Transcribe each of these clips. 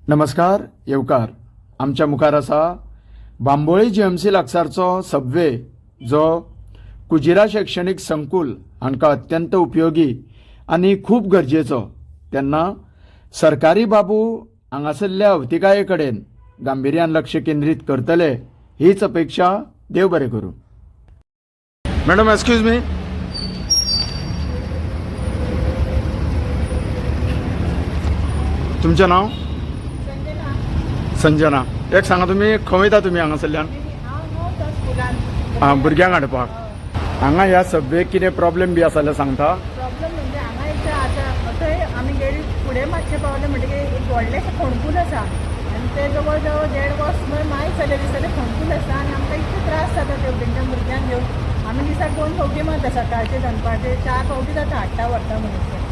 नमस्कार येवकार आमच्या मुखार आसा बांबोळी जीएमसी लागसारचो सबवे जो कुजिरा शैक्षणिक संकुल हांकां अत्यंत उपयोगी आनी खूब गरजेचो तेन्ना सरकारी बाबू हांगासरल्या अवतिकाये कडेन गांभीर्यान लक्ष केंद्रीत करतले हीच अपेक्षा देव बरें करूं. मॅडम एक्सक्यूज मी, तुमचें नांव? संजना. एक सांगा तुम्ही खंय वयता तुमी हांगासरल्यान? भुरग्यांक हाडपाक. हांगा ह्या सबवेक कितें प्रॉब्लेम बी आसा जाल्यार सांगता. प्रॉब्लेम म्हणजे हांगा एक आतां थंय आमी गेली फुडें मातशें पावले म्हणटकीर एक व्हडलेंशें फोंडकूल आसा आनी ते जवळ जवळ 1.5 वर्स मायज जाले दिसता फोंडकूल आसा आनी आमकां इतले त्रास जाता तेवटेंच्या भुरग्यांक घेवन आमी दिसाक 2 फावटी मारता सकाळचे दनपारचे 4 फावटी जाता हाडटा व्हरता म्हणून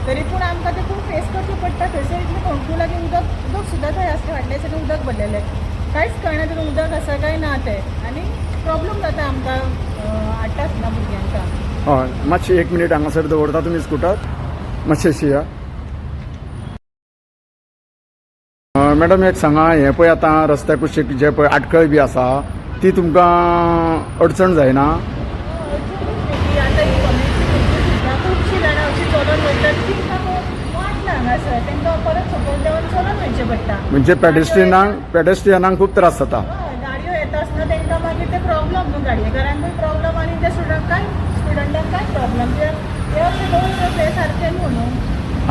तरी पूण आमकां ते खूब फेस करचें पडटा. थंयसर इतलें फोंडकूल लागीं उदक सुद्दां थंय आसता व्हडलें सगळें उदक भरलेलें कांयच कळना तेतून उदक आसा काय ना तें आनी प्रॉब्लेम जाता आमकां हाडटा सुद्दां भुरग्यांक. हय मातशी 1 मिनीट हांगासर दवरता तुमी स्कुटर मातशें अशी या. मॅडम एक सांगा हें पळय आतां रस्त्या कुशीक जे पळय आटकळ बी आसा ती तुमकां अडचण जायना? आतां ही कम्युनिटी सुद्दां खुबशीं जाणां अशीं चलून वयतात की वाट ना हांगासर तांकां परत सकयल देंवन चलून वयचें पडटा. म्हणजे पेडेस्ट्रियनांक खूब त्रास जाता. गाडयो येता आसतना तांकां मागीर ते प्रॉब्लम न्हू गाडयेकारांकूय प्रॉब्लम आनी त्या स्टुडंटांक काय प्रॉब्लम ते अशें दवरता ते सारकें न्हू न्हू.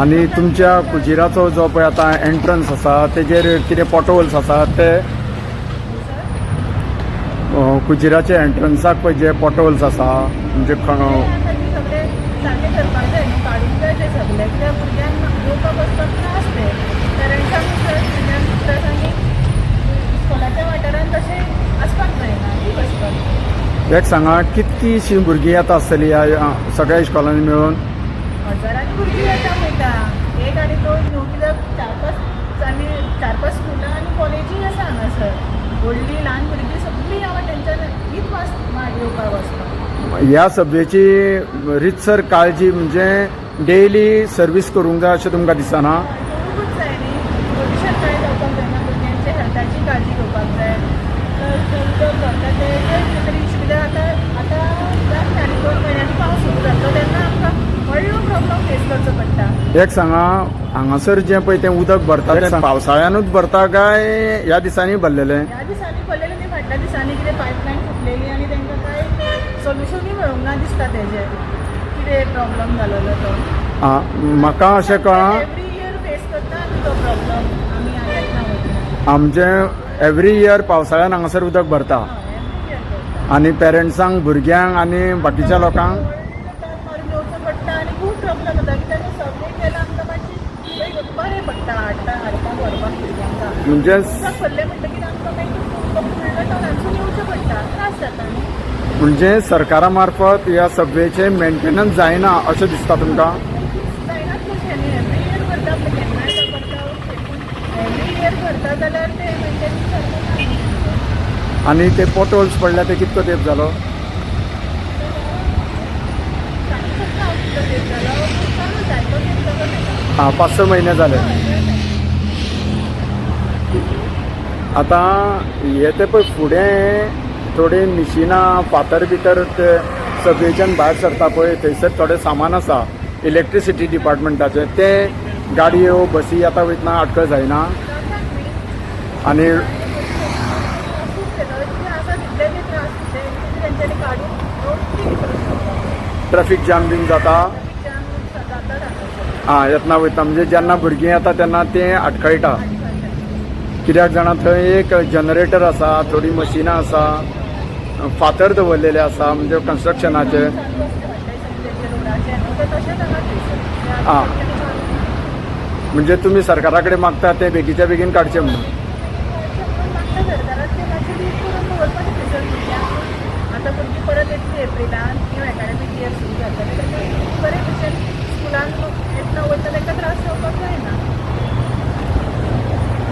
आणि तुमच्या कुजिराचो जो पळय आतां एंट्रन्स आसा तेजेर कितें पॉटहोल्स आसात ते कुजिराच्या एंट्रन्साक पळय जे पॉटहोल्स आसा म्हणजे सगळे सारकें करपाक जाय न्हू काडूंक जाय ते सगळे कित्याक भुरग्यांक येवपाक वचपाक त्रास ते पेरंट्सांक आनी इस्कॉलाच्या वाठारांत तशें आसपाक जायना ती वचपाक. एक सांगा कितकीशीं भुरगीं येता आसतलीं ह्या सगळ्या इस्कॉलांनी मेळून? हजारांनी भुरगीं येता पळयता एक आनी 2 न्हू कित्याक 4-5 स्कुलां आनी कॉलेजीय आसा हांगासर व्हडलीं ल्हान भुरगीं सगळीं हांगा तेंच्यान हीच येवपाक वचपाक. ह्या सभेची रितसर काळजी म्हणजे डेली सर्वीस करूंक जाय अशें तुमकां दिसना? खूबच जाय न्ही प्रदुशण कांय जावपाक जायना भुरग्यांच्या हेल्थाची काळजी घेवपाक जाय. उदक भरता ते तरी कित्याक आतां जाता आनी 2 म्हयन्यांनी पावस सुरू जातलो तेन्ना आमकां व्हडलो प्रॉब्लम फेस करचो पडटा. एक सांगा हांगासर जें पळय तें उदक भरता तें पावसाळ्यानूच भरता काय ह्या दिसांनी भरलेलें? ह्या दिसांनी भरलेलें न्ही फाटल्या दिसांनी कितें पायपलायन फुटलेली आनी तांकां कांय सोल्युशनूय मेळूंक ना दिसता तेजेर कितें प्रॉब्लम जालोलो तो. म्हाका अशें कळ्ळां एवरी इयर फेस करता आमी तो प्रॉब्लम आमी येतना वयतना आमचें एवरी इयर पावसाळ्यान हांगासर उदक भरता एवरी इयर करता आनी पेरंट्सांक भुरग्यांक आनी बाकीच्या लोकांक मारून येवचो पडटा आनी खूब प्रॉब्लम जाता कित्याक सगळें केल्यार आमकां मातशें बरें पडटा हाडपाक व्हरपाक भुरग्यांक. म्हणजे उदक भरलें म्हणटकीर आमकां मागीर फुडल्या टोनांसून येवचें पडटा त्रास जाता न्ही. म्हणजे सरकारा मार्फत ह्या सबवेचे मेंटेनन्स जायना अशें दिसता तुमकां? जायनाच कशें न्ही एवरी इयर भरता आपलें केन्नाय भरता एवरी इयर भरता जाल्यार ते मेंटेनन्स जाता. आनी ते पॉटहोल्स पडल्या ते कितको तेंप जालो? हां 5-6 म्हयने जाले. आतां हे ते पळय फुडें थोडे मिशिनां फातर भितर ते सबवेच्यान भायर सरता पळय थंयसर थोडें सामान आसा इलेक्ट्रिसिटी डिपार्टमेंटाचें ते गाडयो बसी आतां वयतना अडकळ जायना? आनी ट्रॅफिक जॅम बीन जाता? येतना वयता म्हणजे जेन्ना भुरगीं येता तेन्ना तें आटकळटा कित्याक जाणा थंय एक जनरेटर आसा थोडी मशिनां आसा फातर दवरलेले आसा म्हणजे कन्स्ट्रक्शनाचे. म्हणजे तुमी सरकारा कडेन मागता ते बेगीच्या बेगीन काडचें म्हणून? आतां भुरगीं परत येतलीं एप्रिलान न्यू एकाडेमीक इयर सुरू जातलें बरे भशेन स्कुलान येतना वयता तांकां त्रास जावपाक जायना.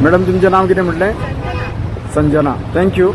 मॅडम तुमचें नांव कितें म्हटलें? संजना. थँक्यू.